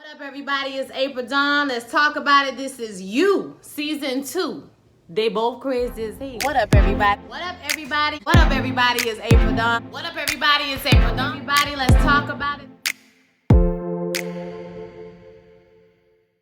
Up, everybody? It's April Dawn. Let's talk about it. This is You, Season 2. They both crazy as hell. What up, everybody? What up, everybody? What up, everybody? It's April Dawn. What up, everybody? It's April Dawn. Everybody, let's talk about it.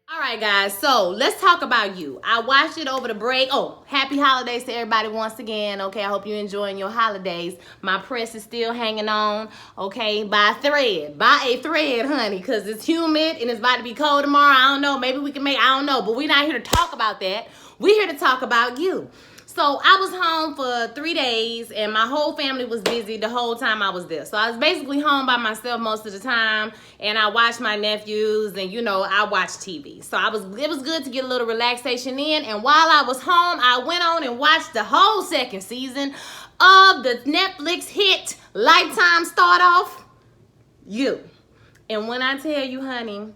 All right, guys, so let's talk about You. I watched it over the break. Oh, happy holidays to everybody once again, okay? I hope you're enjoying your holidays. My press is still hanging on, okay? By a thread, honey, because it's humid and it's about to be cold tomorrow. I don't know. Maybe we can make, I don't know, but we're not here to talk about that. We're here to talk about You. So I was home for 3 days and my whole family was busy the whole time I was there. So I was basically home by myself most of the time, and I watched my nephews and, you know, I watched TV. So it was good to get a little relaxation in. And while I was home, I went on and watched the whole second season of the Netflix hit Lifetime start off, You. And when I tell you, honey,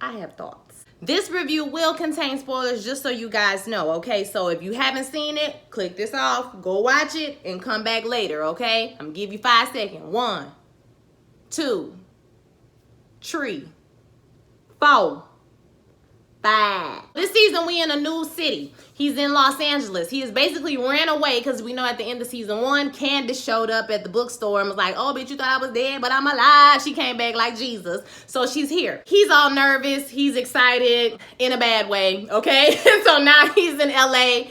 I have thoughts. This review will contain spoilers, just so you guys know, okay? So if you haven't seen it, click this off, go watch it, and come back later, okay? I'm gonna give you 5 seconds. 1, 2, 3, 4, 5. This season, we in a new city. He's in Los Angeles. He has basically ran away because we know at the end of season 1, Candace showed up at the bookstore and was like, oh, bitch, you thought I was dead, but I'm alive. She came back like Jesus. So she's here. He's all nervous. He's excited in a bad way, okay? So now he's in LA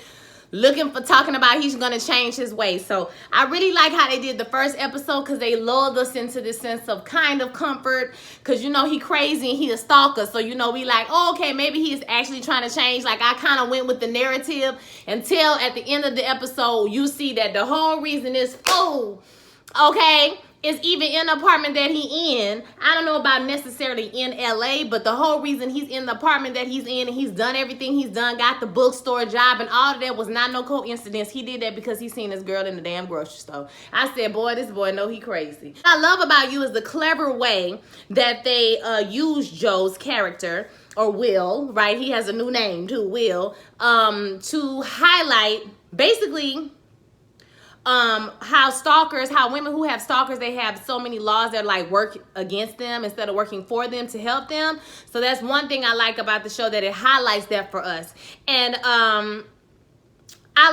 talking about he's gonna change his ways. So I really like how they did the first episode because they lulled us into this sense of kind of comfort, because you know he crazy and he a stalker, so you know we like, oh, okay, maybe he's actually trying to change. Like I kind of went with the narrative until at the end of the episode you see that the whole reason is okay, is even in the apartment that he in. I don't know about necessarily in LA, but the whole reason he's in the apartment that he's in and he's done everything he's done, got the bookstore job and all of that was not no coincidence. He did that because he seen this girl in the damn grocery store. I said, boy, this boy know he crazy. What I love about You is the clever way that they use Joe's character, or Will, right? He has a new name too, Will, to highlight basically how women who have stalkers, they have so many laws that like work against them instead of working for them to help them. So that's one thing I like about the show, that it highlights that for us. And I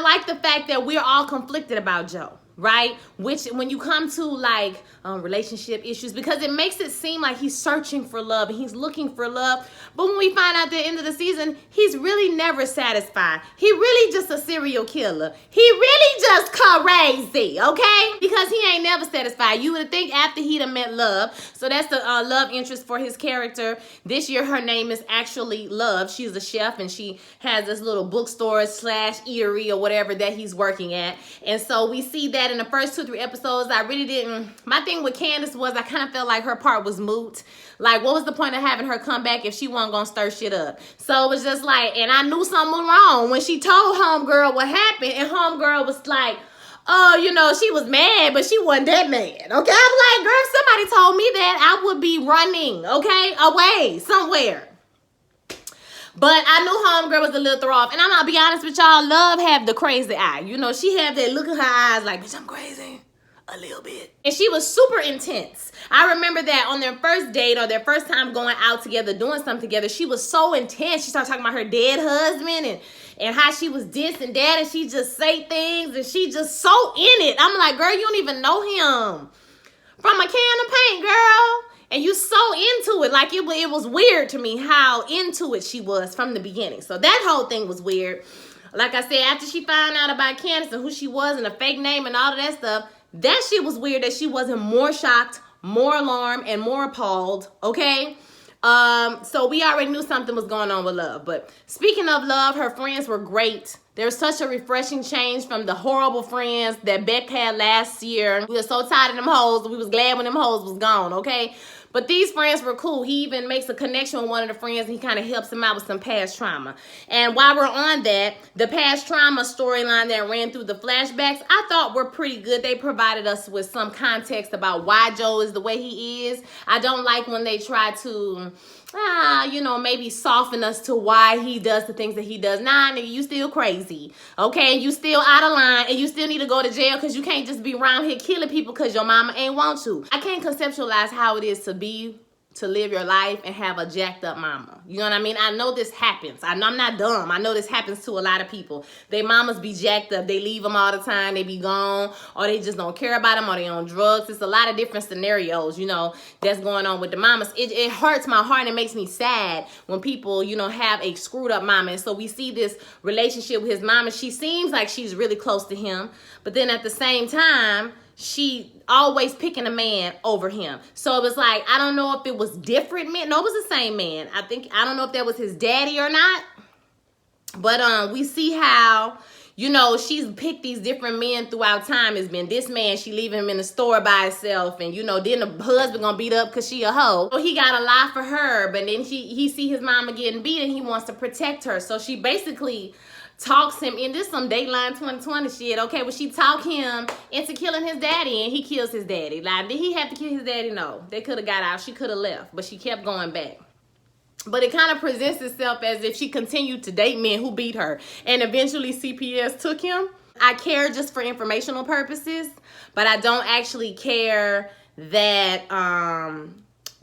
like the fact that we're all conflicted about Joe, right? Which when you come to like relationship issues, because it makes it seem like he's searching for love and he's looking for love, but when we find out at the end of the season, he's really never satisfied. He really just a serial killer. He really just crazy, okay? Because he ain't never satisfied. You would think after he'd have met Love. So that's the love interest for his character. This year her name is actually Love. She's a chef and she has this little bookstore / eatery or whatever that he's working at. And so we see that in the first 2-3 episodes. I really didn't. My thing with Candace was I kind of felt like her part was moot. Like, what was the point of having her come back if she wasn't gonna stir shit up? So it was just like, and I knew something was wrong when she told Homegirl what happened, and Homegirl was like, oh, you know, she was mad, but she wasn't that mad, okay? I'm like, girl, if somebody told me that, I would be running, okay, away somewhere. But I knew Homegirl was a little throw off. And I'm gonna be honest with y'all, Love have the crazy eye. You know, she have that look in her eyes like, bitch, I'm crazy. A little bit. And she was super intense. I remember that on their first date or their first time going out together, doing something together, she was so intense. She started talking about her dead husband and how she was this and that, and she just say things and she just so in it. I'm like, girl, you don't even know him from a can of paint, girl. And you so into it. Like, it was weird to me how into it she was from the beginning. So that whole thing was weird. Like I said, after she found out about Candace and who she was and a fake name and all of that stuff, that shit was weird that she wasn't more shocked, more alarmed, and more appalled, okay? So we already knew something was going on with Love. But speaking of Love, her friends were great. There's such a refreshing change from the horrible friends that Beck had last year. We were so tired of them hoes. We was glad when them hoes was gone, okay? But these friends were cool. He even makes a connection with one of the friends and he kind of helps him out with some past trauma. And while we're on that, the past trauma storyline that ran through the flashbacks, I thought were pretty good. They provided us with some context about why Joe is the way he is. I don't like when they try to you know, maybe soften us to why he does the things that he does. Nah, nigga, you still crazy, okay? You still out of line, and you still need to go to jail because you can't just be around here killing people because your mama ain't want to. I can't conceptualize how it is to be to live your life and have a jacked up mama. You know what I mean? I know this happens. I'm not dumb. I know this happens to a lot of people. They mamas be jacked up. They leave them all the time. They be gone, or they just don't care about them, or they on drugs. It's a lot of different scenarios, you know, that's going on with the mamas. It hurts my heart and it makes me sad when people, you know, have a screwed up mama. And so we see this relationship with his mama. She seems like she's really close to him, but then at the same time, she always picking a man over him. So it was like, I don't know if it was different men. No, it was the same man. I don't know if that was his daddy or not. But we see how, you know, she's picked these different men throughout time. It's been this man, she leaving him in the store by herself. And, you know, then the husband gonna beat up because she a hoe. So he got a lie for her. But then he see his mama getting beat and he wants to protect her. So she basically talks him in this some Dateline 2020 shit. Okay, well, she talked him into killing his daddy, and he kills his daddy. Like, did he have to kill his daddy? No. They could have got out. She could have left, but she kept going back. But it kind of presents itself as if she continued to date men who beat her, and eventually CPS took him. I care just for informational purposes, but I don't actually care that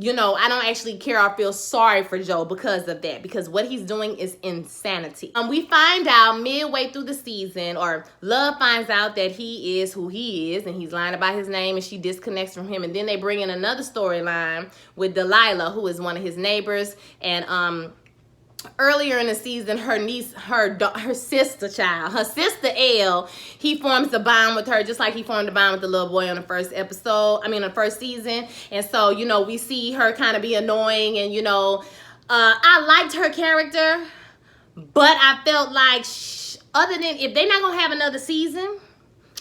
you know, I don't actually care or feel sorry for Joe because of that, because what he's doing is insanity. We find out midway through the season, or Love finds out that he is who he is, and he's lying about his name, and she disconnects from him. And then they bring in another storyline with Delilah, who is one of his neighbors. And earlier in the season, her sister Elle, he forms a bond with her, just like he formed a bond with the little boy on the first episode. On the first season. And so, you know, we see her kind of be annoying, and, you know, I liked her character, but I felt like other than, if they're not gonna have another season,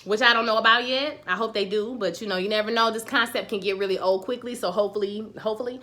which I don't know about yet. I hope they do, but, you know, you never know. This concept can get really old quickly, so hopefully.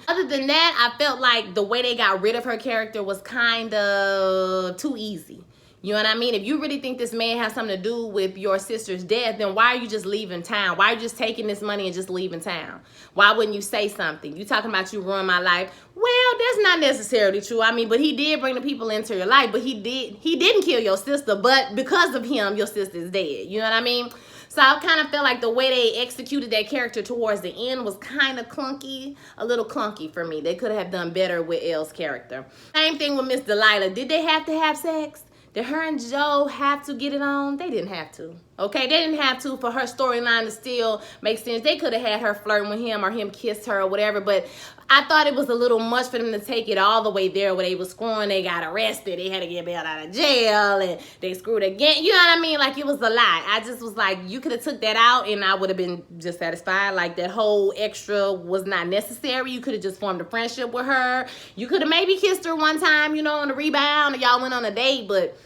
Other than that, I felt like the way they got rid of her character was kind of too easy. You know what I mean? If you really think this man has something to do with your sister's death, then why are you just leaving town? Why are you just taking this money and just leaving town? Why wouldn't you say something? You talking about you ruined my life. Well, that's not necessarily true. I mean, but he did bring the people into your life, but he didn't kill your sister, but because of him, your sister is dead. You know what I mean? So I kind of felt like the way they executed that character towards the end was kind of clunky, a little clunky for me. They could have done better with Elle's character. Same thing with Miss Delilah. Did they have to have sex? Did her and Joe have to get it on? They didn't have to. Okay, they didn't have to for her storyline to still make sense. They could have had her flirting with him or him kiss her or whatever, but I thought it was a little much for them to take it all the way there where they was screwing, they got arrested, they had to get bailed out of jail, and they screwed again. You know what I mean? Like, it was a lot. I just was like, you could have took that out and I would have been just satisfied. Like, that whole extra was not necessary. You could have just formed a friendship with her. You could have maybe kissed her one time, you know, on the rebound, or y'all went on a date, but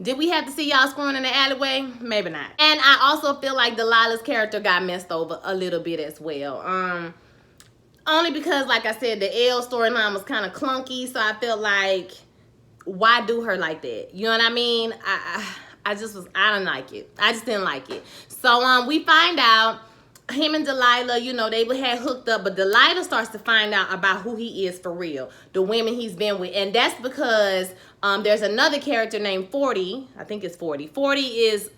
did we have to see y'all screwing in the alleyway? Maybe not. And I also feel like Delilah's character got messed over a little bit as well. Only because, like I said, the Elle storyline was kind of clunky, so I felt like, why do her like that? You know what I mean? I don't like it. I just didn't like it. So we find out him and Delilah, you know, they had hooked up, but Delilah starts to find out about who he is for real, the women he's been with. And that's because there's another character named 40. I think it's 40. 40 is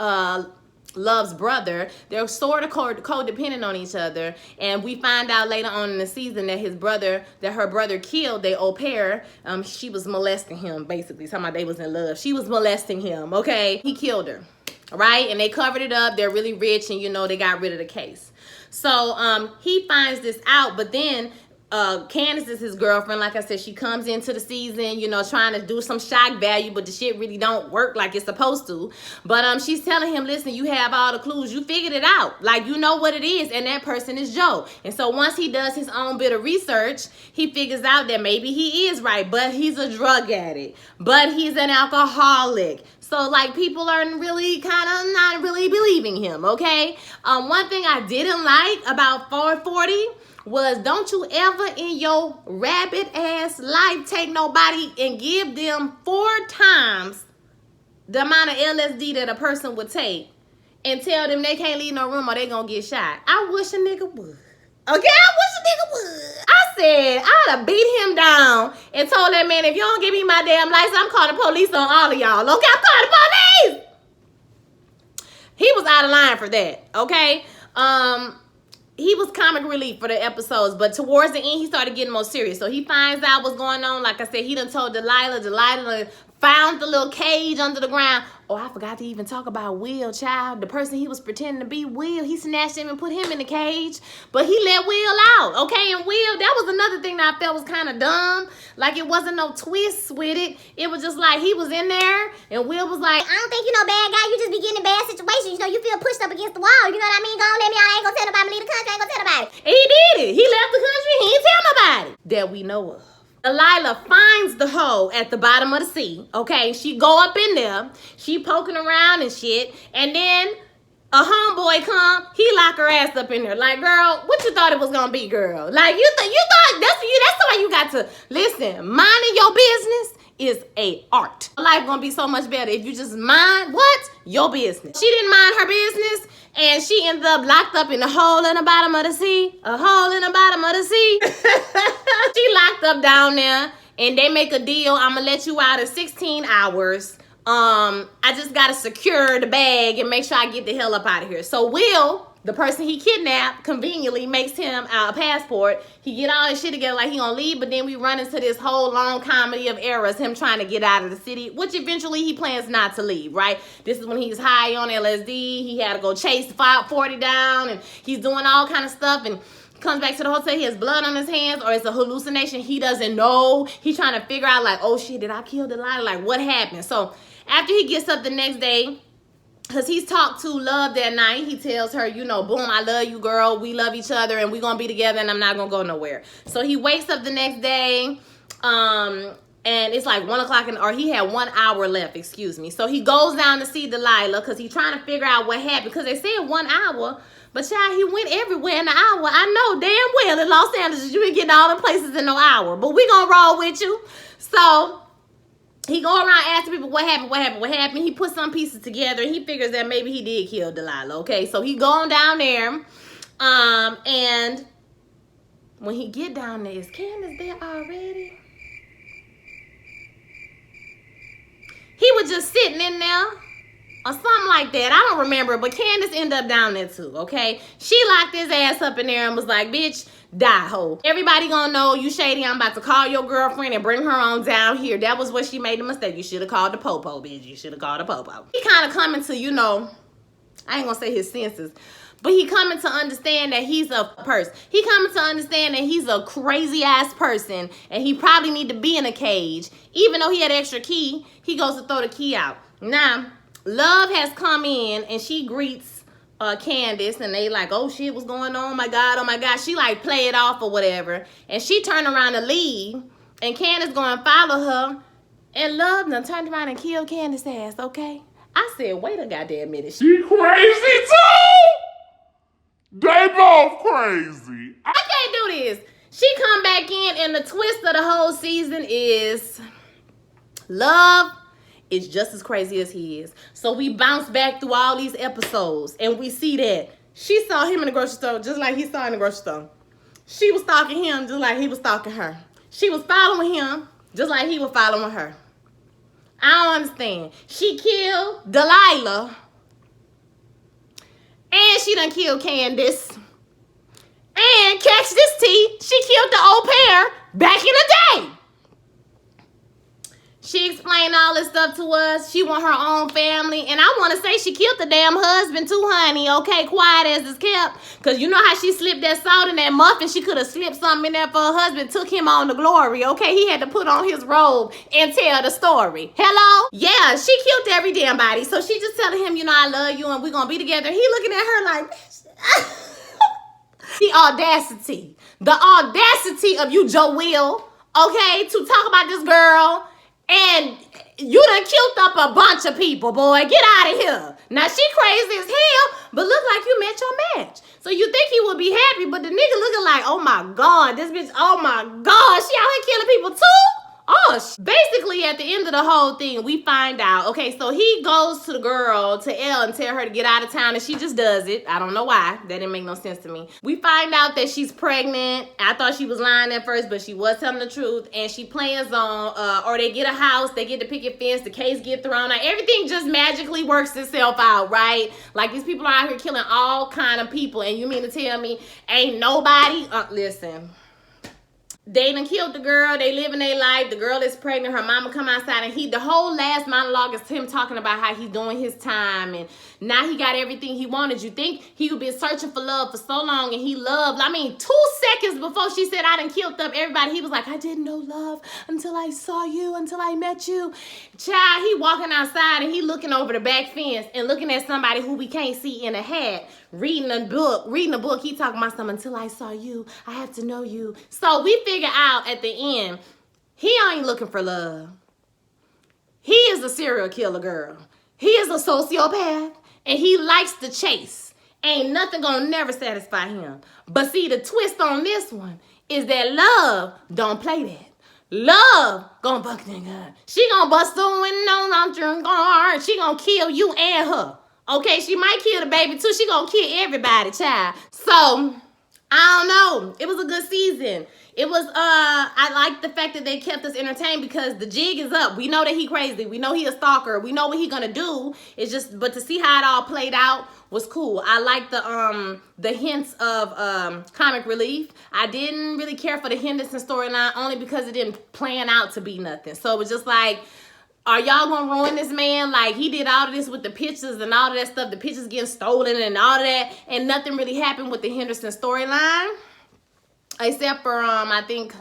Love's brother. They're sort of codependent on each other. And we find out later on in the season that her brother killed their au pair. She was molesting him, basically. Talking about they was in love. She was molesting him, okay? He killed her, right? And they covered it up. They're really rich, and, you know, they got rid of the case. So he finds this out, but then Candace is his girlfriend. Like I said, she comes into the season, you know, trying to do some shock value, but the shit really don't work like it's supposed to. But she's telling him, listen, you have all the clues. You figured it out. Like, you know what it is, and that person is Joe. And so once he does his own bit of research, he figures out that maybe he is right, but he's a drug addict, but he's an alcoholic. So, like, people are really kind of not really believing him, okay? One thing I didn't like about 440 was, don't you ever in your rabbit ass life take nobody and give them 4 times the amount of LSD that a person would take and tell them they can't leave no room or they gonna get shot. I wish a nigga would. Okay, I wish a nigga would. I said, I'd have beat him down and told that man, if you don't give me my damn license, I'm calling the police on all of y'all. Okay, I'm calling the police. He was out of line for that, okay? he was comic relief for the episodes, but towards the end, he started getting more serious. So he finds out what's going on. Like I said, he done told Delilah. Delilah found the little cage under the ground. Oh, I forgot to even talk about Will, child. The person he was pretending to be, Will. He snatched him and put him in the cage, but he let Will out, okay? And Will, that was another thing that I felt was kind of dumb. Like, it wasn't no twists with it. It was just like he was in there, and Will was like, I don't think you no bad guy. You just be getting in bad situations. You know, you feel pushed up against the wall. You know what I mean? Go on, let me out. I ain't gonna tell nobody. Leave the country. I ain't gonna tell nobody. and he did it. He left the country. He ain't tell nobody that we know of. Delilah finds the hole at the bottom of the sea, okay? She go up in there. She poking around and shit. And then a homeboy come. He lock her ass up in there. Like, girl, what you thought it was gonna be, girl? Like, you thought that's why you got to listen. Minding your business is a art. Life gonna be so much better if you just mind what? Your business. She didn't mind her business. And she ended up locked up in a hole in the bottom of the sea. A hole in the bottom of the sea. She locked up down there. And they make a deal. I'm going to let you out in 16 hours. I just got to secure the bag and make sure I get the hell up out of here. So Will, the person he kidnapped, conveniently makes him a passport. He get all his shit together like he gonna leave, but then we run into this whole long comedy of errors, him trying to get out of the city, which eventually he plans not to leave, right? This is when he's high on LSD. He had to go chase 540 down, and he's doing all kind of stuff, and comes back to the hotel. He has blood on his hands, or it's a hallucination. He doesn't know. He's trying to figure out, like, oh shit, did I kill Delilah? Like, what happened? So after he gets up the next day, because he's talked to Love that night, he tells her, you know, boom, I love you, girl. We love each other, and we're going to be together, and I'm not going to go nowhere. So he wakes up the next day, and it's like 1 o'clock, or he had 1 hour left, excuse me. So he goes down to see Delilah because he's trying to figure out what happened, because they said 1 hour, but child, he went everywhere in an hour. I know damn well in Los Angeles, you ain't getting all the places in no hour, but we going to roll with you. So he go around asking people what happened. He put some pieces together, and he figures that maybe he did kill Delilah, okay? So he going down there, and when he get down there, is Candace there already? He was just sitting in there, or something like that. I don't remember, but Candace ended up down there too, okay? She locked his ass up in there and was like, bitch, die, ho. Everybody gonna know you shady. I'm about to call your girlfriend and bring her on down here. That was what she made the mistake. You should have called the popo, bitch. You should have called the popo. He kind of coming to, you know, I ain't gonna say his senses, but he coming to understand that he's a person. He coming to understand that he's a crazy ass person, and he probably need to be in a cage. Even though he had extra key, he goes to throw the key out. Now, Love has come in, and she greets Candace, and they like, oh shit, what's going on? Oh my God. She like play it off or whatever, and she turned around to leave, and Candace going to follow her, and Love done turned around and killed Candace's ass, okay? I said, wait a goddamn minute. She crazy too! They both crazy. I can't do this. She come back in, and the twist of the whole season is Love is just as crazy as he is. So we bounce back through all these episodes, and we see that she saw him in the grocery store just like he saw in the grocery store. She was stalking him just like he was stalking her. She was following him just like he was following her. I don't understand. She killed Delilah, and she done killed Candace. And catch this tea, she killed the au pair back in the day. She explained all this stuff to us. She want her own family. And I want to say she killed the damn husband too, honey. Okay, quiet as it's kept. Because you know how she slipped that salt in that muffin? She could have slipped something in there for her husband. Took him on the glory, okay? He had to put on his robe and tell the story. Hello? Yeah, she killed every damn body. So she just telling him, you know, I love you and we're going to be together. He looking at her like, the audacity. The audacity of you, Joelle, okay, to talk about this girl. And you done killed up a bunch of people, boy. Get out of here. Now, she crazy as hell, but look like you met your match. So you think he would be happy, but the nigga looking like, oh my God, this bitch, oh my God, she out here killing people too? Oh, basically at the end of the whole thing, we find out, okay, so he goes to the girl, to Elle, and tell her to get out of town, and she just does it. I don't know why. That didn't make no sense to me. We find out that she's pregnant. I thought she was lying at first, but she was telling the truth, and she plans on, or they get a house, they get the picket fence, the case get thrown out. Everything just magically works itself out, right? Like, these people are out here killing all kind of people, and you mean to tell me ain't nobody? Listen. They done killed the girl. They living their life. The girl is pregnant. Her mama come outside, and the whole last monologue is him talking about how he's doing his time, and now he got everything he wanted. You think he would been searching for love for so long, and he loved, 2 seconds before she said I done killed up everybody, he was like, I didn't know love until I saw you, until I met you. Child, he walking outside, and he looking over the back fence and looking at somebody who we can't see in a hat, reading a book. He talking about something, until I saw you, I have to know you. So we figure out at the end, he ain't looking for love. He is a serial killer, girl. He is a sociopath, and he likes to chase. Ain't nothing gonna never satisfy him. But see, the twist on this one is that love don't play that. Love gonna buck nigga. She gonna bust the windows out your car. She gonna kill you and her. Okay, she might kill the baby too. She gonna kill everybody, child. So, I don't know. It was a good season. It was, I like the fact that they kept us entertained because the jig is up. We know that he crazy. We know he a stalker. We know what he gonna do. It's just, but to see how it all played out was cool. I like the hints of comic relief. I didn't really care for the Henderson storyline only because it didn't plan out to be nothing. So it was just like, are y'all gonna ruin this man? Like, he did all of this with the pictures and all of that stuff. The pictures getting stolen and all of that, and nothing really happened with the Henderson storyline. Except for, I think,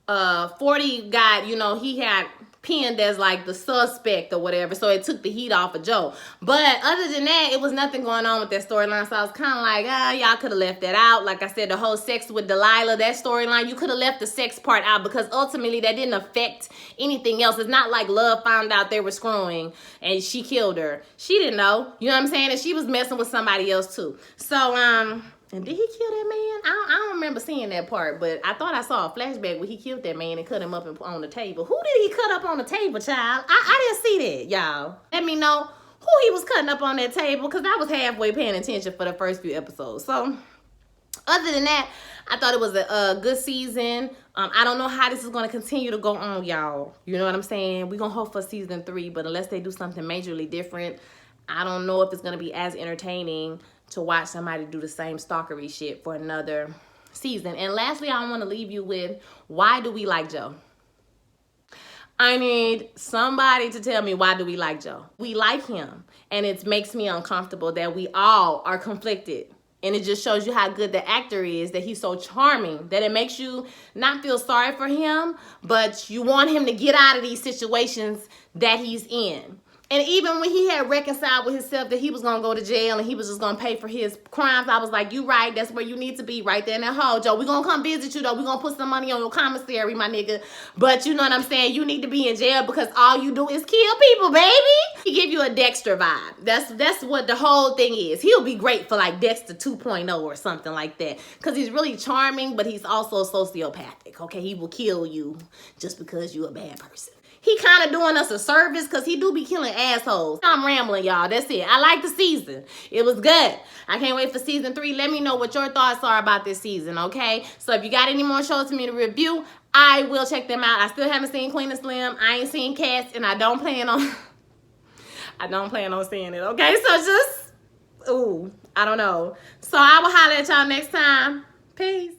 40 got, he had pinned as like the suspect or whatever. So it took the heat off of Joe. But other than that, it was nothing going on with that storyline. So I was kind of like, y'all could have left that out. Like I said, the whole sex with Delilah, that storyline, you could have left the sex part out because ultimately that didn't affect anything else. It's not like Love found out they were screwing and she killed her. She didn't know. You know what I'm saying? And she was messing with somebody else too. So, and did he kill that man? I don't remember seeing that part, but I thought I saw a flashback where he killed that man and cut him up on the table. Who did he cut up on the table, child? I didn't see that, y'all. Let me know who he was cutting up on that table because I was halfway paying attention for the first few episodes. So, other than that, I thought it was a good season. I don't know how this is going to continue to go on, y'all. You know what I'm saying? We're going to hope for season 3, but unless they do something majorly different, I don't know if it's going to be as entertaining to watch somebody do the same stalkery shit for another season. And lastly, I want to leave you with, why do we like Joe? I need somebody to tell me, why do we like Joe? We like him, and it makes me uncomfortable that we all are conflicted. And it just shows you how good the actor is, that he's so charming, that it makes you not feel sorry for him, but you want him to get out of these situations that he's in. And even when he had reconciled with himself that he was going to go to jail and he was just going to pay for his crimes, I was like, you right. That's where you need to be, right there in that hole, Joe. We're going to come visit you, though. We're going to put some money on your commissary, my nigga. But you know what I'm saying? You need to be in jail because all you do is kill people, baby. He give you a Dexter vibe. That's what the whole thing is. He'll be great for like Dexter 2.0 or something like that because he's really charming, but he's also sociopathic, okay? He will kill you just because you're a bad person. He kind of doing us a service because he do be killing assholes. I'm rambling, y'all. That's it. I like the season. It was good. I can't wait for season 3. Let me know what your thoughts are about this season, okay? So if you got any more shows for me to review, I will check them out. I still haven't seen Queen and Slim. I ain't seen Cats, and I don't plan on seeing it, okay? So just, I don't know. So I will holler at y'all next time. Peace.